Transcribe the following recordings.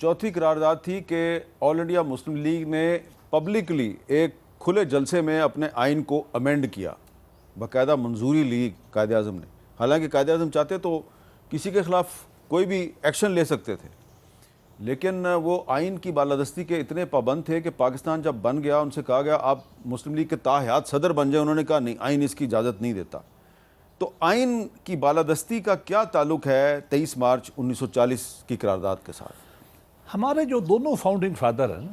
چوتھی قرارداد تھی کہ آل انڈیا مسلم لیگ نے پبلکلی ایک کھلے جلسے میں اپنے آئین کو امینڈ کیا، باقاعدہ منظوری لی قائد اعظم نے. حالانکہ قائد اعظم چاہتے تو کسی کے خلاف کوئی بھی ایکشن لے سکتے تھے، لیکن وہ آئین کی بالادستی کے اتنے پابند تھے کہ پاکستان جب بن گیا ان سے کہا گیا آپ مسلم لیگ کے تاحیات صدر بن جائیں. انہوں نے کہا نہیں، آئین اس کی اجازت نہیں دیتا. تو آئین کی بالادستی کا کیا تعلق ہے 23 مارچ 1940 کی قرارداد کے ساتھ؟ ہمارے جو دونوں فاؤنڈنگ فادر ہیں،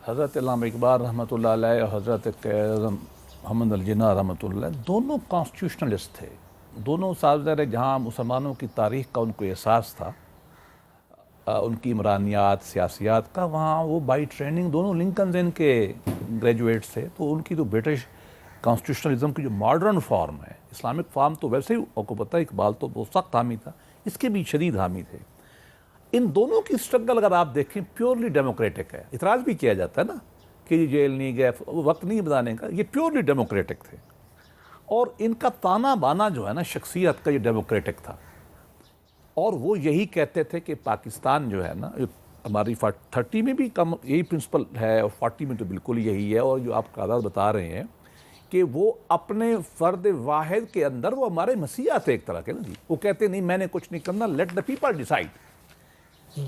حضرت علامہ اقبال رحمۃ اللہ علیہ اور حضرت قائد اعظم محمد علی جناح رحمۃ اللہ علیہ، دونوں کانسٹیٹیوشنلسٹ تھے. دونوں سازر جہاں مسلمانوں کی تاریخ کا ان کو احساس تھا، ان کی عمرانیات سیاسیات کا، وہاں وہ بائی ٹریننگ دونوں لنکن ان کے گریجویٹس تھے. تو ان کی تو برٹش کانسٹیٹیوشنلزم کی جو ماڈرن فارم ہے، اسلامک فارم تو ویسے ہی آپ کو پتہ ہے اقبال تو بہت سخت حامی تھا، اس کے بھی شدید حامی تھے. ان دونوں کی اسٹرگل اگر آپ دیکھیں پیورلی ڈیموکریٹک ہے. اعتراض بھی کیا جاتا ہے نا کہ یہ جیل نہیں گئے، وقت نہیں بتانے کا، یہ پیورلی ڈیموکریٹک تھے. اور ان کا تانا بانا جو ہے نا شخصیت کا، یہ ڈیموکریٹک تھا. اور وہ یہی کہتے تھے کہ پاکستان جو ہے نا، ہماری 30 میں بھی کم یہی پرنسپل ہے اور 40 میں تو بالکل یہی ہے. اور جو آپ قرارداد بتا رہے ہیں کہ وہ اپنے فرد واحد کے اندر وہ ہمارے مسیحا تھے ایک طرح کے نا جی. وہ کہتے نہیں میں نے کچھ نہیں کرنا، لیٹ دا پیپل ڈیسائیڈ.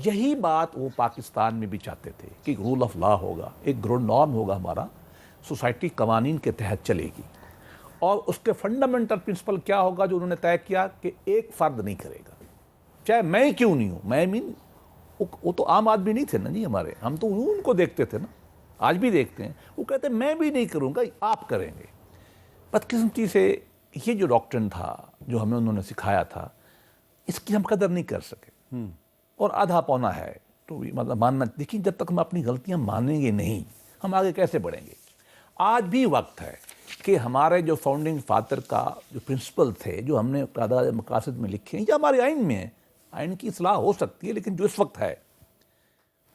یہی بات وہ پاکستان میں بھی چاہتے تھے کہ رول آف لا ہوگا، ایک گراؤنڈ نارم ہوگا ہمارا، سوسائٹی قوانین کے تحت چلے گی. اور اس کے فنڈامنٹل پرنسپل کیا ہوگا جو انہوں نے طے کیا کہ ایک فرد نہیں کرے گا، چاہے میں کیوں نہیں ہوں. میں وہ تو عام آدمی نہیں تھے نا جی ہمارے، ہم تو ان کو دیکھتے تھے نا، آج بھی دیکھتے ہیں. وہ کہتے ہیں میں بھی نہیں کروں گا، آپ کریں گے. بدقسمتی سے یہ جو ڈاکٹرن تھا جو ہمیں انہوں نے سکھایا تھا، اس کی ہم قدر نہیں کر سکے. اور آدھا پونا ہے تو مطلب ماننا. دیکھیں جب تک ہم اپنی غلطیاں مانیں گے نہیں، ہم آگے کیسے بڑھیں گے. آج بھی وقت ہے کہ ہمارے جو فاؤنڈنگ فادر کا جو پرنسپل تھے، جو ہم نے قرارداد مقاصد میں لکھے ہیں یا ہمارے آئین میں ہیں، آئین کی اصلاح ہو سکتی ہے لیکن جو اس وقت ہے.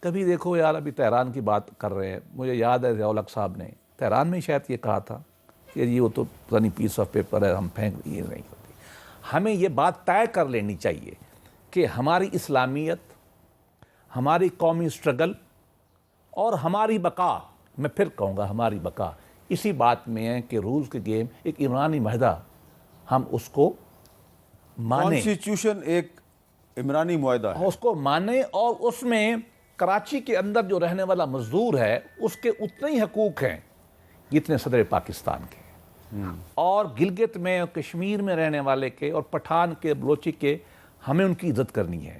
کبھی دیکھو یار، ابھی تہران کی بات کر رہے ہیں، مجھے یاد ہے ضیاء الحق صاحب نے تہران میں شاید یہ کہا تھا کہ یہ وہ تو پتہ نہیں پیس آف پیپر ہے، ہم پھینک یہ نہیں کرتے. ہمیں یہ بات طے کر لینی چاہیے کہ ہماری اسلامیت، ہماری قومی اسٹرگل اور ہماری بقا، میں پھر کہوں گا ہماری بقا، اسی بات میں ہے کہ رولز کے گیم ایک عمرانی معاہدہ ہم اس کو مانیں. کانسٹیٹیوشن ایک عمرانی معاہدہ ہے، اس کو مانیں. اور اس میں کراچی کے اندر جو رہنے والا مزدور ہے اس کے اتنے ہی حقوق ہیں جتنے صدر پاکستان کے. اور گلگت میں اور کشمیر میں رہنے والے کے اور پٹھان کے بلوچی کے، ہمیں ان کی عزت کرنی ہے.